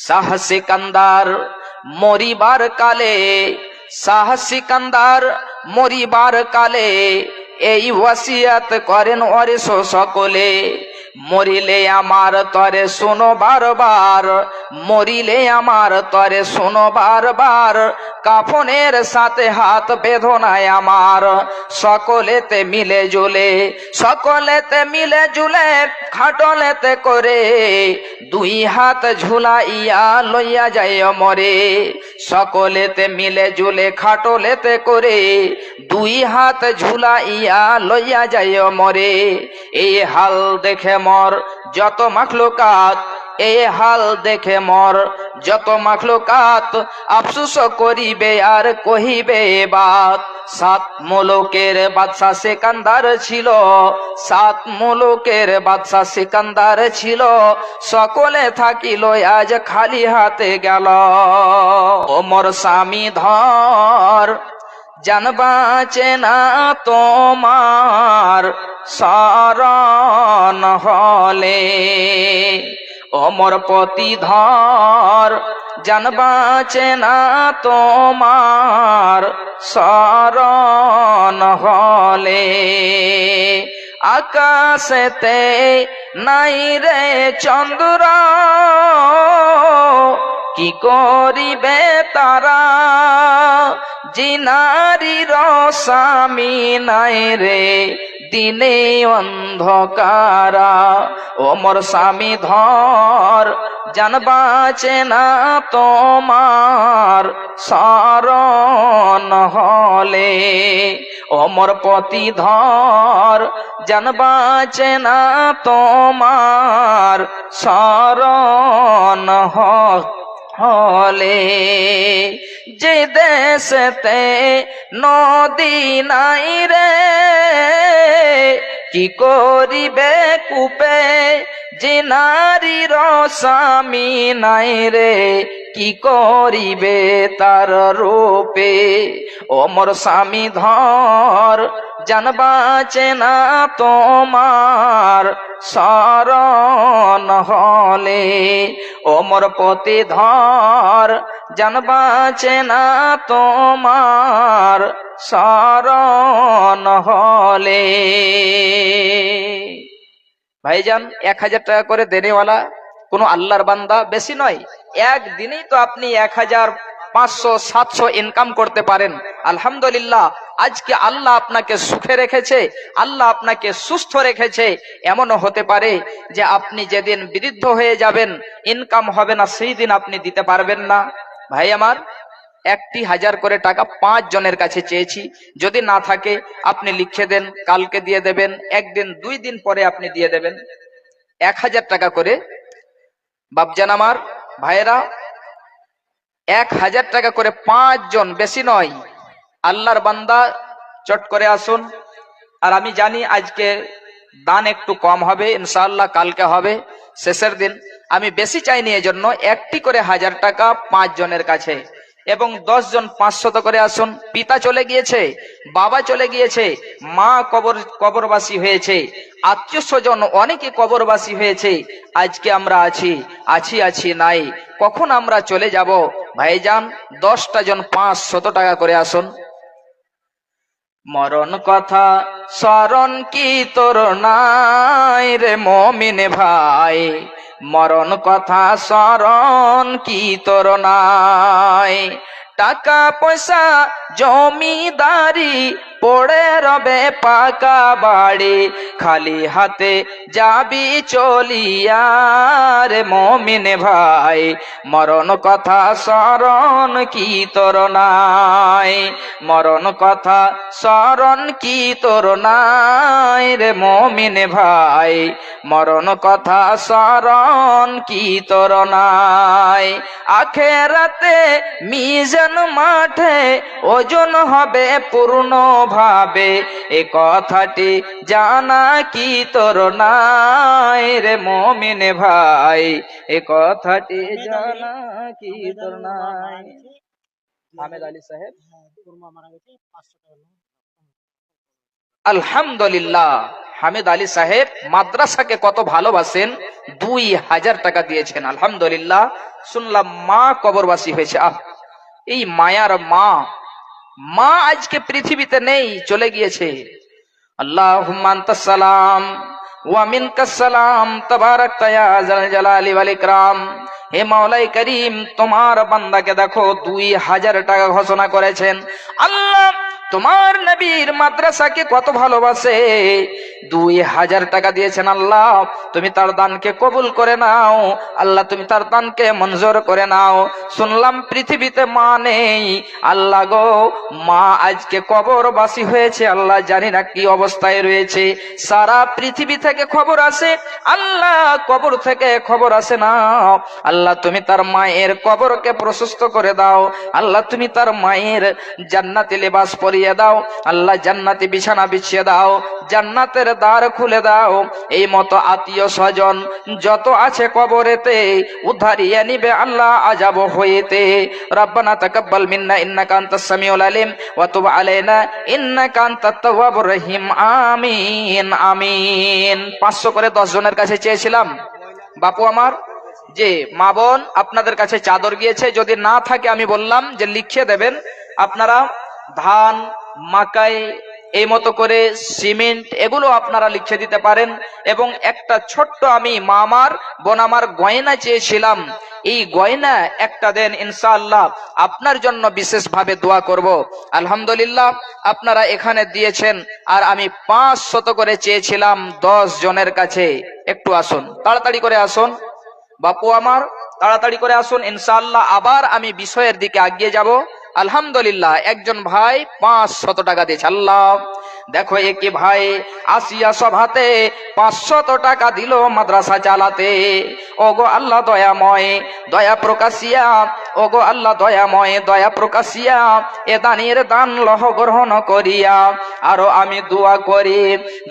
শাহ সিকান্দার মরিবার কালে, শাহ সিকান্দার মরিবার কালে এই ওয়াসিয়াত করেন ওরে সকলে, মরিলে আমার তরে শোনো বারবার, মরিলে আমার তরে শোনো বারবার, কাফনের সাথে হাত বেঁধনায় আমার, সকলেতে মিলে জুলে, সকলেতে মিলে জুলে খাটলেতে করে, দুই হাত ঝুলাইয়া লইয়া যায় মরে, সকলেতে মিলে জুলে খাটলেতে করে, দুই হাত ঝুলাইয়া লইয়া যায় মরে। এই হাল দেখে মর যত মাখলুকাত, এই হাল দেখে মর যত মাখলুকাত, আফসোস করিবে আর কহিবে বাত। সাত মুলুকের বাদশা সিকান্দার ছিল, সাত মুলুকের বাদশা সিকান্দার ছিল, সকলে থাকিল আজ খালি হাতে গেল। ওমর স্বামী ধর জান বাঁচে না তোমার শরণ হলে, ওমর পতি ধর জান বাঁচে না তোমার শরণ হলে, আকাশেতে নাই রে চন্দ্র কি করিবে তারা, জিনারির স্বামী নাই রে দিনে অন্ধকারা। ওমর স্বামী ধর জান বাঁচে না তোমার শরণ হলে, ওমর পতি ধর জান বাঁচে না তোমার শরণ হলে। যে দেশেতে নদী নাই রে কি করিবে কূপে, যে নারীর স্বামী নাই রে কি করিবে তার রূপে। ওমর স্বামী ধর জান বাঁচে না তোমার শরণ হলে, ওমর পতি ধর জান বাঁচে না তোমার শরণ হলে। ভাইজান 1000 টাকা করে দেনেওয়ালা কোনো আল্লাহর বান্দা বেশি নয়, একদিনেই তো আপনি 1500-700 ইনকাম করতে পারেন। আলহামদুলিল্লাহ, আজকে আল্লাহ আপনাকে সুখে রেখেছে, আল্লাহ আপনাকে সুস্থ রেখেছে। এমনও হতে পারে যে আপনি যেদিন বৃদ্ধ হয়ে যাবেন, ইনকাম হবে না, সেই দিন আপনি দিতে পারবেন না। ভাই আমার, 1000 করে টাকা 5 জনের কাছে চেয়েছি, যদি না থাকে আপনি লিখে দেন, কালকে দিয়ে দেবেন, একদিন 2 দিন পরে আপনি দিয়ে দেবেন। 1000 টাকা করে বাপজান আমার ভাইয়েরা, 1000 টাকা করে 5 জন, বেশি নয়। আল্লাহর বান্দা চট করে আসুন। আর আমি জানি আজকে দান একটু কম হবে, ইনশাআল্লাহ কালকে হবে, শেষের দিন। আমি বেশি চাইনি, এজন্য একটি করে 1000 টাকা 5 জনের কাছে, এবং 10 জন 500 করে আসুন। পিতা চলে গিয়েছে, বাবা চলে গিয়েছে, মা কবরবাসী হয়েছে, আত্মীয় স্বজন অনেকে কবরবাসী হয়েছে। আজকে আমরা আছি নাই, কখন আমরা চলে যাব। ভাইজান 10টা জন 500 টাকা করে আসুন। মরণ কথা স্মরণ কি তোর নাই রে মমিন ভাই, মরণ কথা স্মরণ কি তোর নাই। টাকা পয়সা জমিদারি পড়ে রবে পাকা বাড়ি, খালি হাতে যাবি চলিয়া রে মমিন ভাই, মরণ কথা স্মরণ কি তোর নাই, মরণ কথা স্মরণ কি তোর নাই রে মমিন ভাই, মরণ কথা স্মরণ কি তোর নাই। আখেরাতে মিজান মাঠে ওজন হবে পূর্ণ ভাবে, এ কথাটি জানা কি তোর নাই রে মমিন ভাই, এ কথাটি জানা কি তোর নাই। আহমেদ আলী সাহেব আলহামদুলিল্লাহ, হামিদ আলী সাহেব মাদ্রাসাকে কত ভালোবাসেন, 2000 টাকা দিয়েছেন। আলহামদুলিল্লাহ। শুনলাম মা কবরবাসী হয়েছে। এই মায়ার মা, মা আজকে পৃথিবীতে নেই, চলে গিয়েছে। আল্লাহুম্মা আনতাস সালাম ওয়া মিনকাস সালাম তাবারাকতা ইয়া যাল জালালি ওয়াল ইকরাম। হে মাওলাই করিম, তোমার বান্দাকে দেখো 2000 টাকা ঘোষণা করেছেন। আল্লাহ তোমার নবীর মাদ্রাসাকে কত ভালোবাসে, 2000 টাকা দিয়েছেন। আল্লাহ তুমি তার দানকে কবুল করে নাও, আল্লাহ তুমি তার দানকে মঞ্জুর করে নাও। শুনলাম পৃথিবীতে মা নেই। আল্লাহ গো, মা আজকে কবরবাসী হয়েছে। আল্লাহ জানি না কি অবস্থায় রয়েছে। সারা পৃথিবী থেকে খবর আসে, আল্লাহ কবর থেকে খবর আসে না। আল্লাহ তুমি তার মায়ের কবরকে প্রশস্ত করে দাও। আল্লাহ তুমি তার মায়ের জান্নাতি লেবাস পরিয়ে দাও। আল্লাহ জান্নাতি বিছানা বিছিয়ে দাও, জান্নাতের দ্বার খুলে দাও। এই মতো আত্মীয় স্বজন যত আছে কবরেতে উদ্ধারিয়ে নিবে আল্লাহ আজাব হইতে। রব্বানা তাকাব্বাল মিন্না ইন্নাকা আনতাস সামিউল আলিম ওয়া তুব আলাইনা ইন্নাকা আনতাত তাওয়াবুর রহিম। আমিন আমিন। 500 করে 10 জনের কাছে চেয়েছিলাম। বাপু আমার, যে মা বোন আপনাদের কাছে চাদর গিয়েছে, যদি না থাকে আমি বললাম যে লিখে দেবেন। আপনারা ধান, মাকাই, এই মতো করে সিমেন্ট, এগুলো আপনারা লিখে দিতে পারেন। এবং একটা ছোট্ট আমি মা আমার বোন আমার গয়না চেয়েছিলাম, এই গয়না একটা দেন, ইনশাআল্লাহ আপনার জন্য বিশেষ ভাবে দোয়া করব। আলহামদুলিল্লাহ আপনারা এখানে দিয়েছেন। আর আমি 500 করে চেয়েছিলাম 10 জনের কাছে। একটু আসুন, তাড়াতাড়ি করে আসুন বাপু আমার, তাড়াতাড়ি করে আসুন। ইনশাআল্লাহ আবার আমি বিষয়ের দিকে এগিয়ে যাব। আলহামদুলিল্লাহ একজন ভাই 500 টাকা দিয়েছে। আল্লাহ দেখো, একই ভাই আসিয়া সভাতে 500 টাকা দিল মাদ্রাসা চালাতে। ওগো আল্লাহ দয়াময়, দয়া প্রকাশিয়া, ওগো আল্লাহ দয়াময়, দয়া প্রকাশিয়া এ দানের দান লহ গ্রহণ করিয়া। আরো আমি দোয়া করি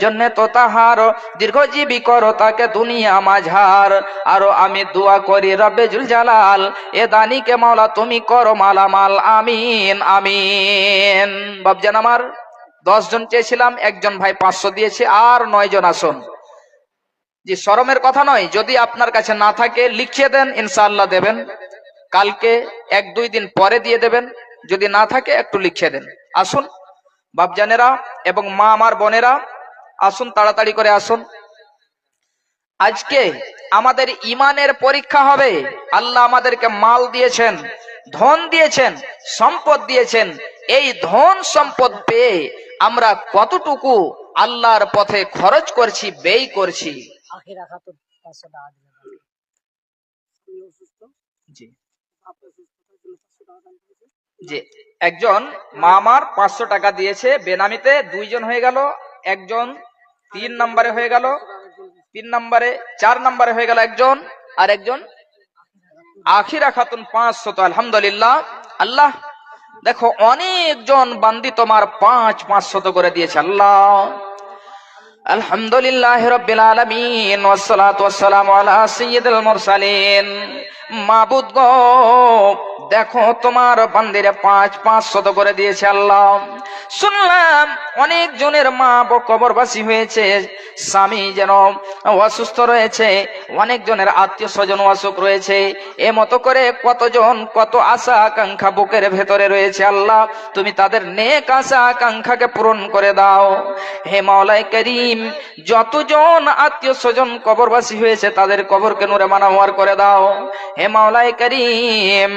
জন্য তো তাহার দীর্ঘজীবী করো তাকে দুনিয়া মাঝার। আরো আমি দোয়া করি রব্বে জুল জালাল এ দানিকে মাওলা তুমি করো মালামাল। আমিন আমিন। বাবজান আমার 10 জন চেয়েছিলাম, একজন ভাই 500 দিয়েছে, আর 9 জন আসুন। যে শরমের কথা নয়, যদি আপনার কাছে না থাকে লিখিয়ে দেন, ইনশাআল্লাহ দেবেন। কালকে 1-2 দিন পরে দিয়ে দেবেন। যদি না থাকে একটু লিখিয়ে দেন। আসুন বাপজানেরা এবং মা আমার বোনেরা, আসুন তাড়াতাড়ি করে আসুন। আজকে আমাদের ইমানের পরীক্ষা হবে। আল্লাহ আমাদেরকে মাল দিয়েছেন, ধন দিয়েছেন, সম্পদ দিয়েছেন। এই ধন সম্পদ পেয়ে আমরা কতটুকু আল্লাহর পথে খরচ করছি, ব্যয় করছি। জি, একজন মা আমার 500 টাকা দিয়েছে বেনামিতে। 2 জন হয়ে গেল, একজন 3 নম্বরে হয়ে গেল, 3 নম্বরে 4 নম্বরে হয়ে গেল একজন, আর একজন আখিরা খাতুন 500। আলহামদুলিল্লাহ। আল্লাহ দেখো অনেকজন বান্দি তোমার 500 করে দিয়েছে। আল্লাহ আলহামদুলিল্লাহ রাব্বিল আলামিন ওয়াসসালাতু ওয়াসসালামু আলা সাইয়্যিদিল মুরসালিন। মাবুদ গো, দেখো তোমার বান্দিরে 500 করে দিয়েছে। আল্লাহ শুনলাম অনেক জনের মা কবরবাসী হয়েছে, স্বামী যেন অসুস্থ রয়েছে, অনেক জনের আত্মীয় স্বজন অসুখ রয়েছে। এ মতো করে কতজন কত আশা আকাঙ্ক্ষা বুকের ভেতরে রয়েছে। আল্লাহ তুমি তাদের নেক আশা আকাঙ্ক্ষাকে পূরণ করে দাও। হে মাওলাই করিম, যতজন আত্মীয় স্বজন কবরবাসী হয়েছে তাদের কবরকে নূরে মানাওয়ার করে দাও। হে মাওলাই করিম,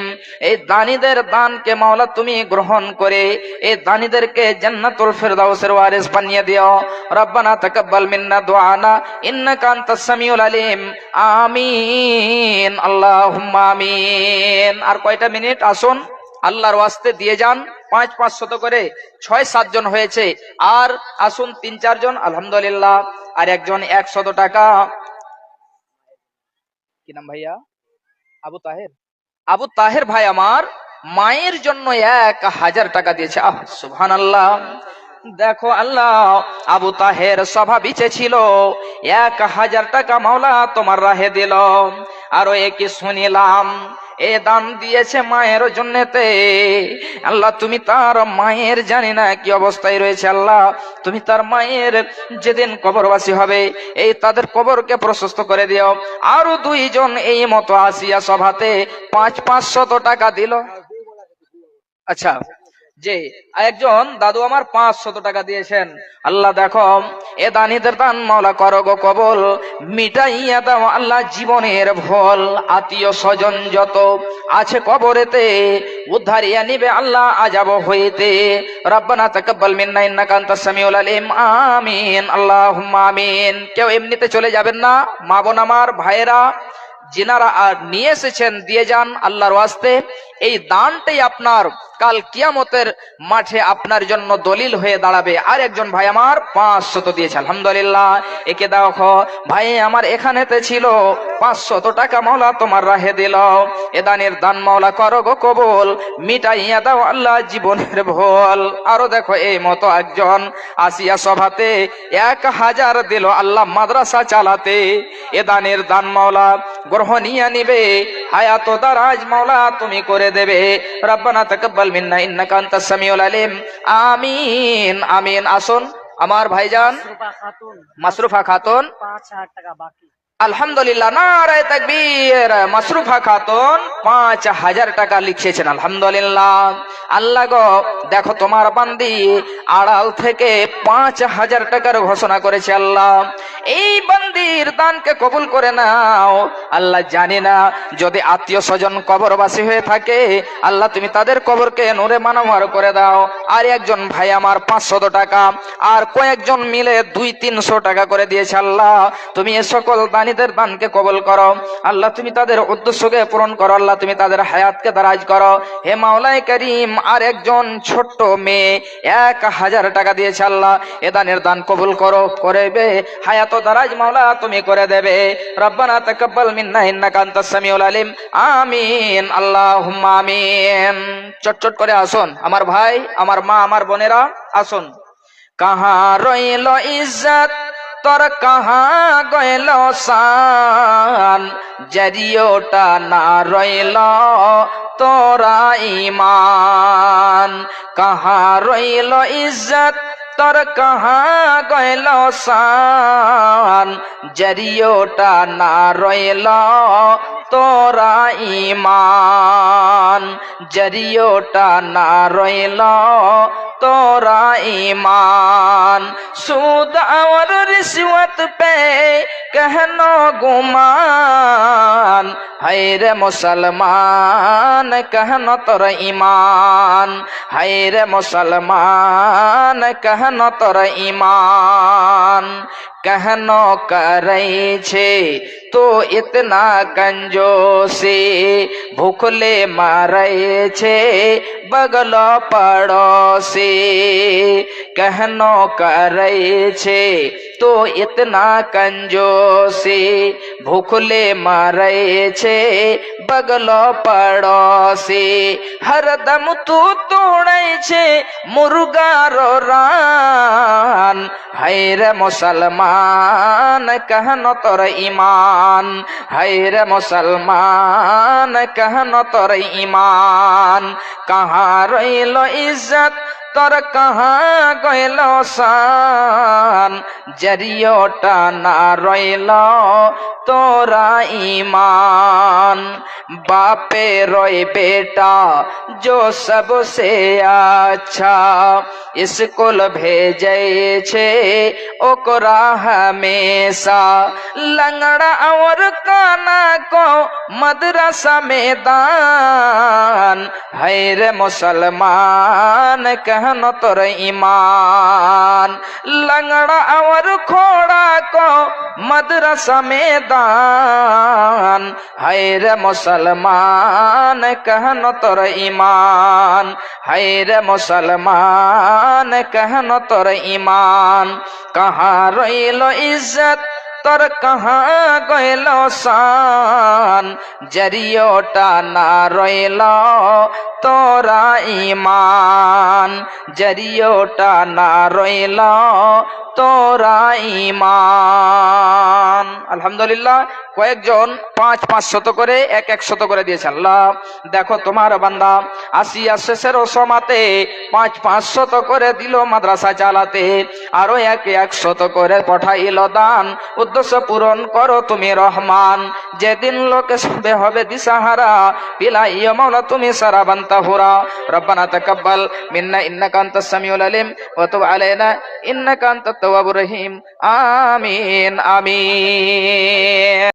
এই দানীদের দানকে মাওলা তুমি গ্রহণ করে এই দানীদেরকে জান্নাতুল ফিরদাউসের ওয়ারিস বানিয়ে দিও। রব্বানা তাকাব্বাল মিন্না দুআনা ইন্নাকা আনতাস সামিউল আলিম। আমিন আল্লাহুম্মা আমিন। আর কয়টা মিনিট, আসুন আল্লাহর ওয়াস্তে দিয়ে যান। 500 করে 6-7 জন হয়েছে। আর আসুন 3-4 জন। আলহামদুলিল্লাহ। আর একজন 100 টাকা। কি নাম ভাইয়া? আবু তাহের। আবু তাহের ভাই আমার মায়ের জন্য 1000 টাকা দিয়েছে। সুবহানাল্লাহ। দেখো আল্লাহ, আবু তাহের সভা বিচে ছিল, 1000 টাকা মাওলা তোমার রাহে দিল। আরো একই শুনিলাম এ দান দিয়েছে মায়ের জন্যতে। আল্লাহ তুমি তার মায়ের জানি না কি অবস্থায় রয়েছে, আল্লাহ তুমি তার মায়ের যেদিন কবরবাসী হবে এই তাদের কবরকে প্রশস্ত করে দিও। আরো দুইজন এই মতো আসিয়া সভাতে 500 টাকা দিল। আচ্ছা, যে একজন দাদু আমার 500 টাকা দিয়েছেন। আল্লাহ দেখো এ দানিদের দান মাওলা করো গো কবল, মিটাইয়া দাও আল্লাহ জীবনের ভুল। আত্মীয় স্বজন যত আছে কবরেতে উদ্ধারিয়া নিবে আল্লাহ আজাব হইতে। রব্বানা তাকাব্বাল মিন্না ইন্নাকা আনতাস সামিউল আলিম। আমিন আল্লাহুম্মা আমিন। কেউ এমনিতে চলে যাবেন না, মা বোন আমার ভাইয়েরা যিনারা আর নিয়ে এসেছেন দিয়ে যান আল্লাহর ওয়াস্তে। এই দানটাই আপনার কাল কিয়ামতের মাঠে আপনার জন্য দলিল হয়ে দাঁড়াবে। আর একজন ভাই আমার 500 দিয়েছে, আলহামদুলিল্লাহ। একে দেখো ভাই আমার এখানেতে ছিল 500 টাকা মাওলা তোমার রাহে দিল। এ দানের দান মাওলা করো গো কবুল, মিটাইয়া দাও আল্লাহ জীবনের ভুল। আরো দেখো এই মতো একজন আসিয়া সভাতে 1000 দিল আল্লাহ মাদ্রাসা চালাতে। এ দানের দান মাওলা গ্রহণীয় নিবে, হায়াত দারাজ মাওলা তুমি করে দেবে। রব্বানা তাকাব্বাল মিন্না ইন্নাকা আনতাস সামিউল আলিম। আমিন আমিন। আসুন আমার ভাইজান মাসরুফা খাতুন 5000 টাকা বাকি। আলহামদুলিল্লাহ, নারায়ে তাকবীর। মাসরুফা খাতুন 5000 টাকা লিখেছেন, আলহামদুলিল্লাহ। আল্লাহ গো দেখো তোমার বান্দি আড়াল থেকে 5000 টাকার ঘোষণা করেছে। আল্লাহ এই বান্দির দানকে কবুল করে নাও। আল্লাহ জানি না যদি আত্মীয় স্বজন কবরবাসী হয়ে থাকে আল্লাহ তুমি তাদের কবরকে নূরে মানওয়ার করে দাও। আর একজন ভাই আমার 500 টাকা আর কয়েকজন মিলে 200-300 টাকা করে দিয়েছে। আল্লাহ তুমি এ সকল দানীদের দানকে কবুল করো। আল্লাহ তুমি তাদের উদ্দেশ্যকে পূরণ করো। আল্লাহ তুমি তাদের হায়াতকে দারাজ করো। হে মাওলাই করিম, আর একজন ছোট্ট মেয়ে 1000 টাকা দিয়েছে। আল্লাহ এ দানের দান কবুল করো, করবে হায়াত দারাজ মাওলা তুমি করে দেবে। রব্বানা তাকাব্বাল মিন্না ইন্নাকা আনতাস সামিউল আলিম। আমিন আল্লাহুম্মা আমিন। চটচট করে আসুন আমার ভাই আমার মা আমার বোনেরা আসুন। কাহা রইল ইজ্জত তোর কাহা গইল শান, জারিওটা না রইল তোরা ঈমান। কাহা রইল ইজ্জত তোর কাহা গইল শান, জারিওটা না রইল তোরা ঈমান। জারিওটা না রইল তোরা ঈমান। সুদ और रिश्वत पे कहनो गुमान, है रे मुसलमान कहनो तोर ईमान। है रे मुसलमान कहनो तोर ईमान। कहनो करे छे तो इतना कंजूसी, भूखले मारे छे बगल पड़ोसी। कहनो करे छे तो इतना कंजूसी, भूखले मारे छे बगल पड़ोसी। हरदम तू तोड़े छे मुर्गा रो रान, है रे मुसलमान कहनो तोर ईमान। है रे मुसलमान कहनो तोर ईमान। कहाँ रइल इज्जत তোর কাহা গইল শান, জারিওটা না রইল তোরা ঈমান। বাপে রয় বেটা जो सबसे अच्छा, स्कूल भेजे छे ओकरा हमेशा। लंगड़ा और काना को मदरसा में दान, है रे मुसलमान कहनो तोर ईमान। लंगड़ा और खोड़ा को मदरसा में दान, है रे मुसलमान कहनो तोर ईमान। है रे मुसलमान कहनो तोर ईमान। कहाँ रइल इज्जत তোর কাহা গইল শান, জারিওটা না রইল তোরা ইমান, জরিয়টা না রইল তোরা ইমান। আলহামদুলিল্লাহ, কয়েকজন 500 করে 100 করে দিয়েছে। আল্লাহ দেখো তোমার বান্দা আসিয়া শেষের সমাতে 500 করে দিল মাদ্রাসা চালাতে, আরো 100 করে পাঠাইল দান, উদ্দেশ্য পূরণ করো তুমি রহমান। যেদিন লোকে সবে হবে দিশাহারা, বিলাইয়া মাওলা তুমি সারা বান্তাহুরা। রব্বানা তাকাব্বাল মিন্না ইন্নাকা আনতাস সামিউল আলিম ওয়া তুব আলাইনা ইন্নাকা আনতাত তাওয়াবুর রহিম। আমিন আমিন।